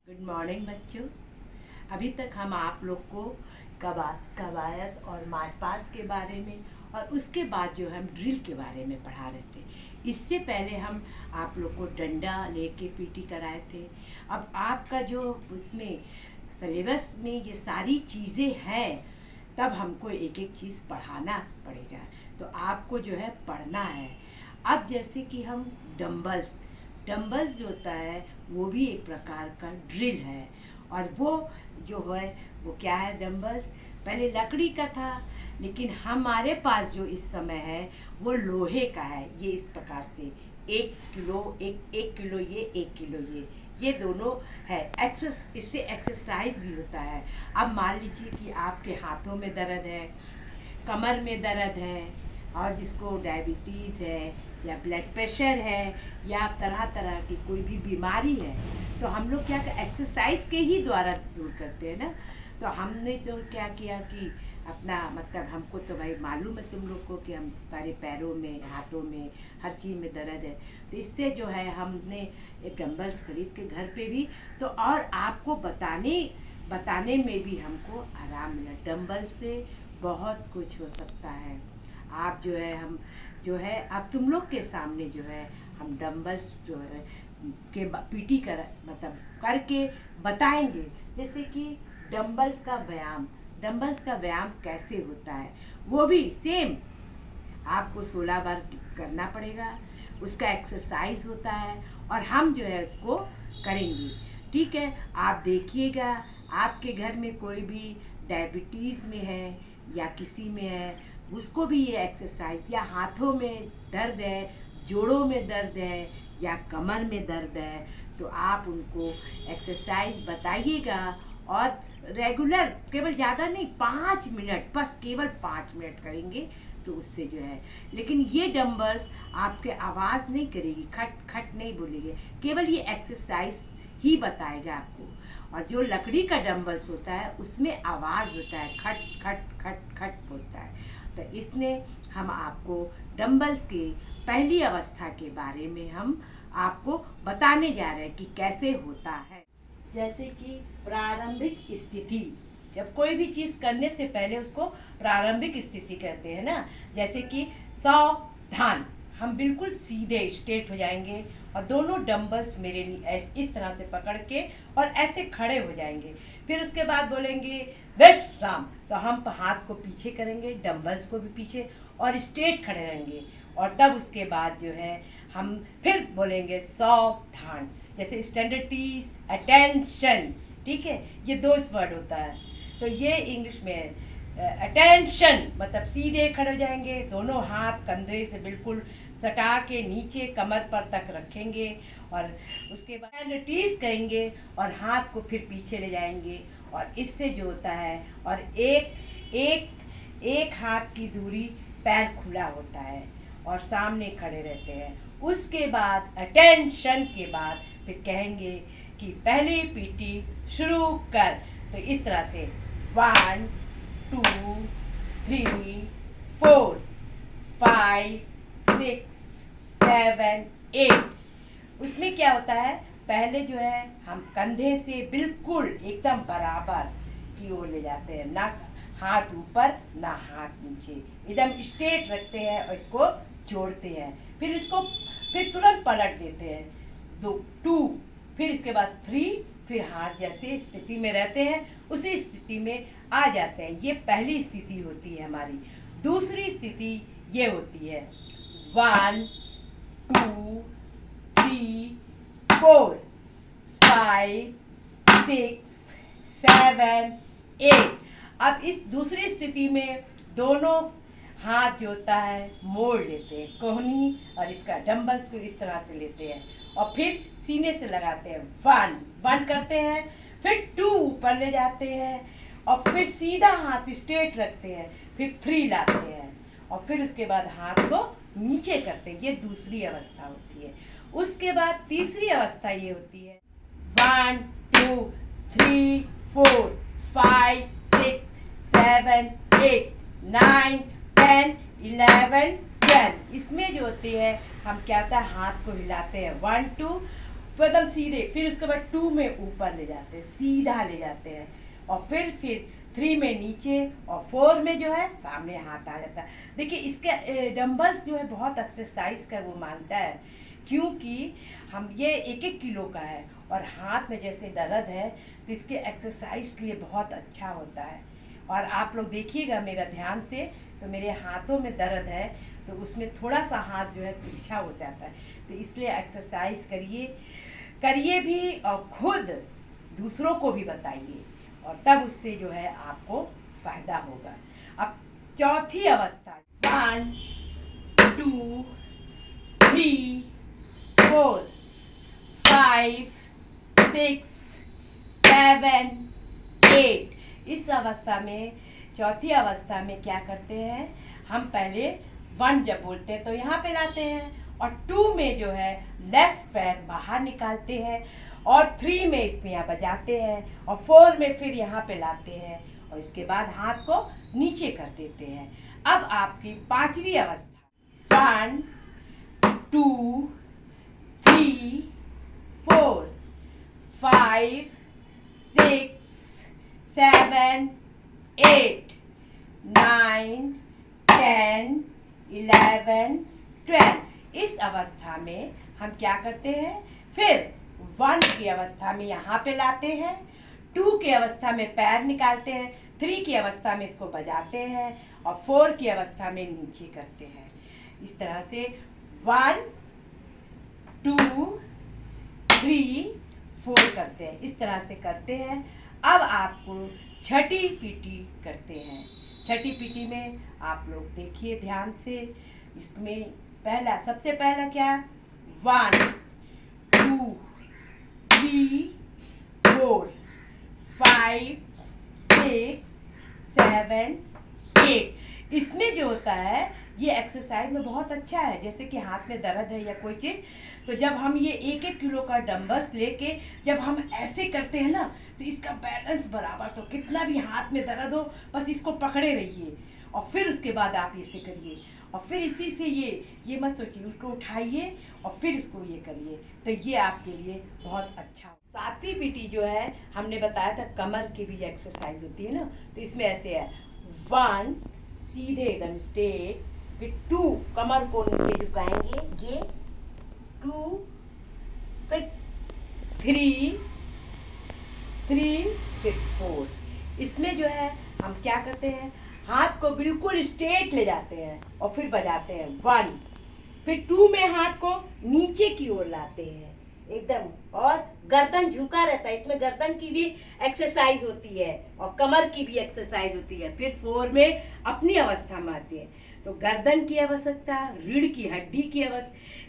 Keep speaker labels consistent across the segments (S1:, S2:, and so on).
S1: Good morning बच्चों। अभी तक हम आप लोग को कवायद और मार्च पास्ट के बारे में और उसके बाद जो हम ड्रिल के बारे में पढ़ा रहे थे। इससे पहले हम आप लोग को डंडा लेके पीटी कराए थे। अब आपका जो उसमें सिलेबस में ये सारी चीज़ें हैं, तब हमको एक एक चीज़ पढ़ाना पड़ेगा। तो आपको जो है पढ़ना है। अब जैसे कि हम डंबल्स डंबल्स जो होता है वो भी एक प्रकार का ड्रिल है। और वो जो है वो क्या है, डंबल्स पहले लकड़ी का था, लेकिन हमारे पास जो इस समय है वो लोहे का है। ये इस प्रकार से 1 किलो, एक किलो ये, 1 किलो ये दोनों है। इससे एक्सरसाइज भी होता है। अब मान लीजिए कि आपके हाथों में दर्द है, कमर में दर्द है, और जिसको डायबिटीज़ है या ब्लड प्रेशर है या तरह तरह की कोई भी बीमारी है, तो हम लोग क्या एक्सरसाइज के ही द्वारा दूर करते हैं ना। तो हमने तो क्या किया कि अपना मतलब हमको तो भाई मालूम है तुम लोग को कि हमारे पैरों में, हाथों में, हर चीज़ में दर्द है। तो इससे जो है हमने एक डंबल्स खरीद के घर पे भी, तो और आपको बताने में भी हमको आराम मिला। डंबल से बहुत कुछ हो सकता है। आप जो है हम जो है अब तुम लोग के सामने जो है हम डंबल्स जो है के पीटी कर मतलब करके बताएंगे। जैसे कि डंबल्स का व्यायाम कैसे होता है, वो भी सेम आपको 16 बार करना पड़ेगा। उसका एक्सरसाइज होता है और हम जो है उसको करेंगे। ठीक है, आप देखिएगा। आपके घर में कोई भी डायबिटीज़ में है या किसी में है, उसको भी ये एक्सरसाइज, या हाथों में दर्द है, जोड़ों में दर्द है या कमर में दर्द है, तो आप उनको एक्सरसाइज बताइएगा। और रेगुलर, केवल ज़्यादा नहीं, 5 मिनट, बस केवल 5 मिनट करेंगे तो उससे जो है। लेकिन ये डंबल्स आपके आवाज़ नहीं करेगी, खट खट नहीं बोलेंगे, केवल ये एक्सरसाइज ही बताएगा आपको। और जो लकड़ी का डंबल्स होता है उसमें आवाज़ होता है, खट खट खट खट बोलता है। तो इसने हम आपको डंबल्स के पहली अवस्था के बारे में हम आपको बताने जा रहे हैं कि कैसे होता है। जैसे कि प्रारंभिक स्थिति, जब कोई भी चीज करने से पहले उसको प्रारंभिक स्थिति कहते हैं ना। जैसे कि सावधान, हम बिल्कुल सीधे स्ट्रेट हो जाएंगे और दोनों डंबल्स मेरे लिए इस तरह से पकड़ के और ऐसे खड़े हो जाएंगे। फिर उसके बाद बोलेंगे विश्राम, तो हम हाथ को पीछे करेंगे, डंबल्स को भी पीछे, और स्ट्रेट खड़े रहेंगे। और तब उसके बाद जो है हम फिर बोलेंगे सावधान, जैसे स्टैंडर्ड टीज अटेंशन। ठीक है, ये 2 वर्ड होता है। तो ये इंग्लिश में अटेंशन मतलब सीधे खड़े हो जाएंगे, दोनों हाथ कंधे से बिल्कुल सटा के नीचे कमर पर तक रखेंगे, और उसके बाद टीज करेंगे और हाथ को फिर पीछे ले जाएंगे। और इससे जो होता है, और एक हाथ की दूरी पैर खुला होता है और सामने खड़े रहते हैं। उसके बाद अटेंशन के बाद फिर कहेंगे कि पहली पीटी शुरू कर। तो इस तरह से 1 2 3 4 5 6 7 8। उसमें क्या होता है, पहले जो है हम कंधे से बिल्कुल एकदम बराबर की ओर ले जाते हैं, ना हाथ ऊपर ना हाथ नीचे, एकदम स्ट्रेट रखते हैं और इसको जोड़ते हैं। फिर तुरंत पलट देते हैं, 2, फिर इसके बाद 3, फिर हाथ जैसे स्थिति में रहते हैं उसी स्थिति में आ जाते हैं। ये पहली स्थिति होती है हमारी। दूसरी स्थिति ये होती है 1 2 3 4 5 6 7 8। अब इस दूसरी स्थिति में दोनों हाथ जो होता है मोड़ लेते हैं, कोहनी और इसका डंबल्स को इस तरह से लेते हैं और फिर सीने से लगाते हैं। 1 करते हैं, फिर 2 ऊपर ले जाते हैं और फिर सीधा हाथ स्ट्रेट रखते हैं, फिर 3 लाते हैं और फिर उसके बाद हाथ को नीचे करते हैं। ये दूसरी अवस्था होती है। उसके बाद तीसरी अवस्था ये होती है 1 2 3 4 5 6 7 8 9 10 11 12। इसमें जो होती है हम क्या होता है, हाथ को हिलाते हैं 1 2, तो एकदम सीधे, फिर उसके बाद 2 में ऊपर ले जाते हैं, सीधा ले जाते हैं, और फिर 3 में नीचे, और 4 में जो है सामने हाथ आ जाता है। देखिए इसके डंबल्स जो है बहुत एक्सरसाइज का वो मानता है, क्योंकि हम ये 1-1 किलो का है और हाथ में जैसे दर्द है तो इसके एक्सरसाइज के लिए बहुत अच्छा होता है। और आप लोग देखिएगा मेरा ध्यान से, तो मेरे हाथों में दर्द है तो उसमें थोड़ा सा हाथ जो है तिरछा हो जाता है, तो इसलिए एक्सरसाइज करिए भी, और खुद दूसरों को भी बताइए, और तब उससे जो है आपको फायदा होगा। अब चौथी अवस्था, 1 2 3 4 5 6 7 8। इस अवस्था में, चौथी अवस्था में क्या करते हैं, हम पहले 1 जब बोलते हैं तो यहाँ पे लाते हैं, और 2 में जो है लेफ्ट पैर बाहर निकालते हैं, और 3 में इसमें यहाँ बजाते हैं, और 4 में फिर यहाँ पे लाते हैं, और इसके बाद हाथ को नीचे कर देते हैं। अब आपकी पांचवी अवस्था, 1 2 3 4 5 6 7 8 9 10 11 12। इस अवस्था में हम क्या करते हैं, फिर 1 की अवस्था में यहाँ पे लाते हैं, 2 की अवस्था में पैर निकालते हैं, 3 की अवस्था में इसको बजाते हैं, और 4 की अवस्था में नीचे करते हैं। इस तरह से 1 2 3 4 करते हैं, इस तरह से करते हैं। अब आपको छठी पीटी करते हैं। छठी पीटी में आप लोग देखिए ध्यान से, इसमें पहला, सबसे पहला क्या, 1 2 3 4 5 6 7 8। इसमें जो होता है ये एक्सरसाइज में बहुत अच्छा है। जैसे कि हाथ में दर्द है या कोई चीज़, तो जब हम ये 1-1 किलो का डंबल्स लेके जब हम ऐसे करते हैं ना, तो इसका बैलेंस बराबर, तो कितना भी हाथ में दर्द हो बस इसको पकड़े रहिए, और फिर उसके बाद आप इसे करिए, और फिर इसी से ये मत सोचिए, उसको उठाइए और फिर इसको ये करिए, तो ये आपके लिए बहुत अच्छा। सातवीं पीटी जो है हमने बताया था कमर की भी एक्सरसाइज होती है ना, तो इसमें ऐसे है, 1 सीधे एकदम स्ट्रेट, फिर 2 कमर को नीचे झुकाएंगे, ये 2, फिर 3 फिर 4। इसमें जो है हम क्या करते हैं, हाथ को बिल्कुल स्ट्रेट ले जाते हैं और फिर बजाते हैं 1, फिर 2 में हाथ को नीचे की ओर लाते हैं एकदम, और गर्दन झुका रहता है, इसमें गर्दन की भी एक्सरसाइज होती है और कमर की भी एक्सरसाइज होती है। फिर 4 में अपनी अवस्था में आती है, तो गर्दन की आवश्यकता, रीढ़ की हड्डी की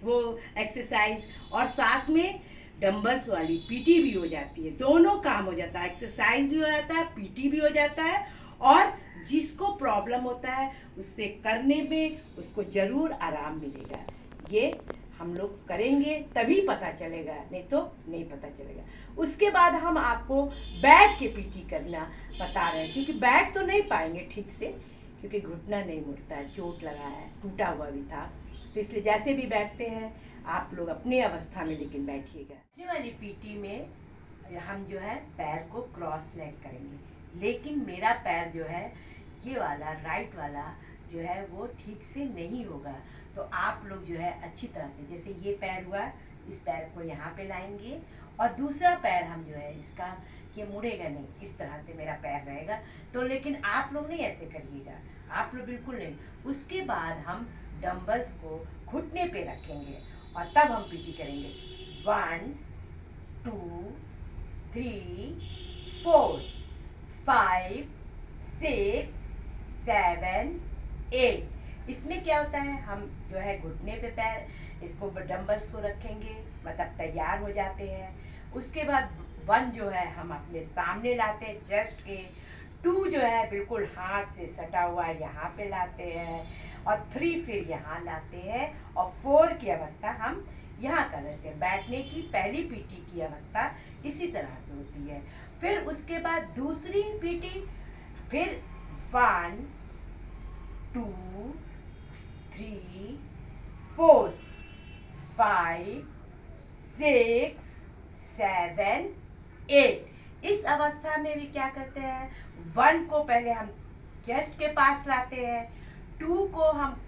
S1: वो एक्सरसाइज, और साथ में डंबल्स वाली पीटी भी हो जाती है। दोनों काम हो जाता है, एक्सरसाइज भी हो जाता है, पीटी भी हो जाता है, और जिसको प्रॉब्लम होता है उससे करने में उसको जरूर आराम मिलेगा। ये हम लोग करेंगे तभी पता चलेगा, नहीं तो नहीं पता चलेगा। उसके बाद हम आपको बैठ के पीटी करना बता रहे हैं, क्योंकि बैठ तो नहीं पाएंगे ठीक से, क्योंकि घुटना नहीं मुड़ता है, चोट लगा है, टूटा हुआ भी था, तो इसलिए जैसे भी बैठते हैं आप लोग अपनी अवस्था में लेकिन बैठिएगा। ये वाली पीटी में हम जो है पैर को क्रॉस लेग करेंगे, लेकिन मेरा पैर जो है ये वाला राइट वाला जो है वो ठीक से नहीं होगा, तो आप लोग जो है अच्छी तरह से, जैसे ये पैर हुआ, इस पैर को यहाँ पे लाएंगे, और दूसरा पैर हम जो है इसका, ये मुड़ेगा नहीं, इस तरह से मेरा पैर रहेगा। तो लेकिन आप लोग नहीं ऐसे करिएगा, आप लोग बिल्कुल नहीं। उसके बाद हम डंबल्स को घुटने पे रखेंगे और तब हम पीटी करेंगे, 1 2 3 4 5 6 7 8। इसमें क्या होता है, हम जो है घुटने पे पैर, इसको डंबल्स को रखेंगे, मतलब तैयार हो जाते हैं। उसके बाद 1 जो है हम अपने सामने लाते हैं चेस्ट के, 2 जो है बिल्कुल हाथ से सटा हुआ यहाँ पे लाते हैं, और 3 फिर यहाँ लाते हैं, और 4 की अवस्था हम यहाँ कर लेते हैं। बैठने की पहली पीटी की अवस्था इसी तरह से होती है। फिर उसके बाद दूसरी पीटी, फिर 1 2 3 4 5 6 7 8। इस अवस्था में भी क्या करते हैं, 1 को पहले हम चेस्ट के पास लाते हैं, 2 को हम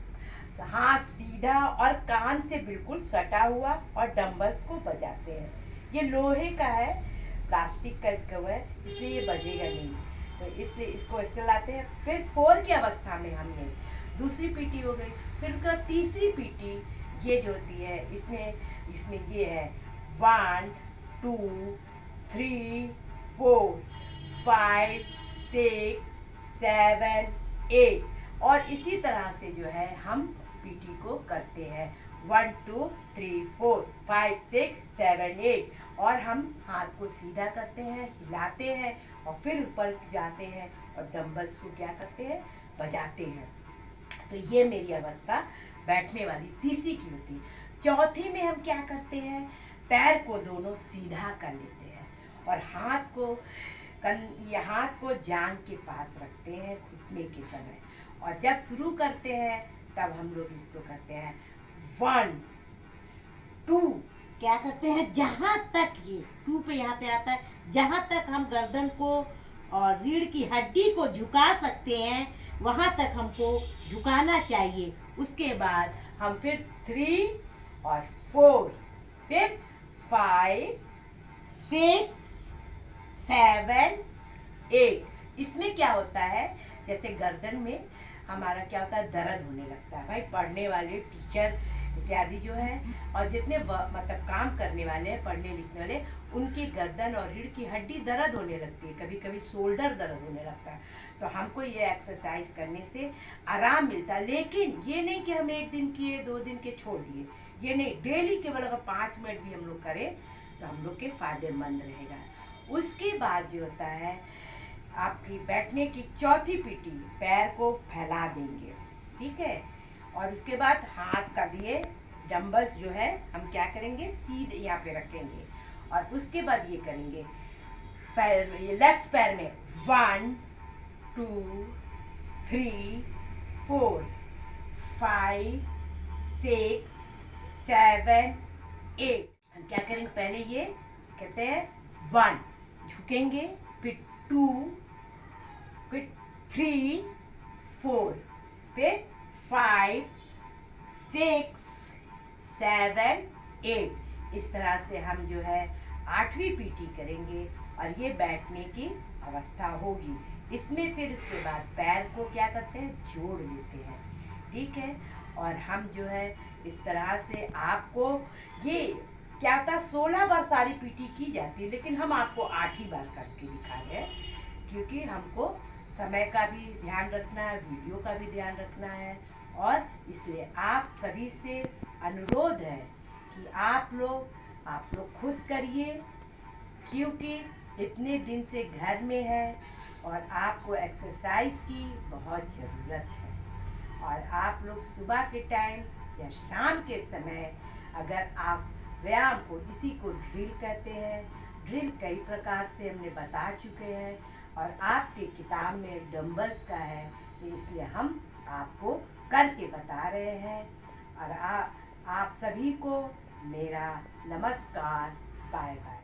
S1: हाथ सीधा और कान से बिल्कुल सटा हुआ और डंबल्स को बजाते हैं। ये लोहे का है, प्लास्टिक का इसका हुआ है, इसलिए ये बजेगा नहीं, तो इसलिए इसको इसके लाते हैं। फिर 4 की अवस्था में हमने दूसरी पीटी हो गई। फिर उसके बाद तीसरी पीटी ये जो होती है, इसमें ये है 1 2 3 4 5 6 7 8 और इसी तरह से जो है हम पीटी को करते हैं 1 2 3 4 5 6 7 8 और हम हाथ को सीधा करते हैं, हिलाते हैं और फिर ऊपर जाते हैं और डंबल्स को क्या करते हैं, बजाते हैं। तो ये मेरी अवस्था बैठने वाली तीसरी की होती है। चौथी में हम क्या करते हैं, पैर को दोनों सीधा कर लेते हैं और हाथ को जांघ के पास रखते हैं घुटने के समय, और जब शुरू करते हैं तब हम लोग इसको करते हैं 1 2। क्या करते हैं, जहां तक ये 2 पे यहाँ पे आता है, जहां तक हम गर्दन को और रीढ़ की हड्डी को झुका सकते हैं वहां तक हमको झुकाना चाहिए। उसके बाद हम फिर 3 और 4, फिर 5 6 7 8। इसमें क्या होता है, जैसे गर्दन में हमारा क्या होता है, दर्द होने लगता है। भाई पढ़ने वाले टीचर इत्यादि जो है और जितने मतलब काम करने वाले हैं, पढ़ने लिखने वाले, उनकी गर्दन और रीढ़ की हड्डी दर्द होने लगती है, कभी कभी शोल्डर दर्द होने लगता है। तो हमको ये एक्सरसाइज करने से आराम मिलता है। लेकिन ये नहीं कि हम 1 दिन किए 2 दिन के छोड़ दिए, ये नहीं, डेली केवल अगर 5 मिनट भी हम लोग करें तो हम लोग के फायदेमंद रहेगा। उसके बाद जो होता है, आपकी बैठने की चौथी पीटी, पैर को फैला देंगे, ठीक है, और उसके बाद हाथ का लिए डंबल्स जो है हम क्या करेंगे, सीधे यहाँ पे रखेंगे और उसके बाद ये करेंगे पैर, ये लेफ्ट पैर में 1 2 3 4 5 6 7 8। हम क्या करेंगे, पहले ये कहते हैं 1 झुकेंगे, फिर 2, फिर 3 4, फिर 5 6 7 8। इस तरह से हम जो है 8वीं पीटी करेंगे और ये बैठने की अवस्था होगी। इसमें फिर उसके बाद पैर को क्या करते हैं, जोड़ लेते हैं, ठीक है। और हम जो है इस तरह से आपको ये क्या था, 16 बार सारी पीटी की जाती है, लेकिन हम आपको 8 ही बार करके दिखा रहे हैं, क्योंकि हमको समय का भी ध्यान रखना है, वीडियो का भी ध्यान रखना है। और इसलिए आप सभी से अनुरोध है कि आप लोग खुद करिए, क्योंकि इतने दिन से घर में है और आपको एक्सरसाइज की बहुत ज़रूरत है। और आप लोग सुबह के टाइम या शाम के समय अगर आप व्यायाम को, इसी को ड्रिल कहते हैं, ड्रिल कई प्रकार से हमने बता चुके हैं और आपके किताब में डंबल्स का है, तो इसलिए हम आपको करके बता रहे हैं। और आप सभी को मेरा नमस्कार, बाय बाय।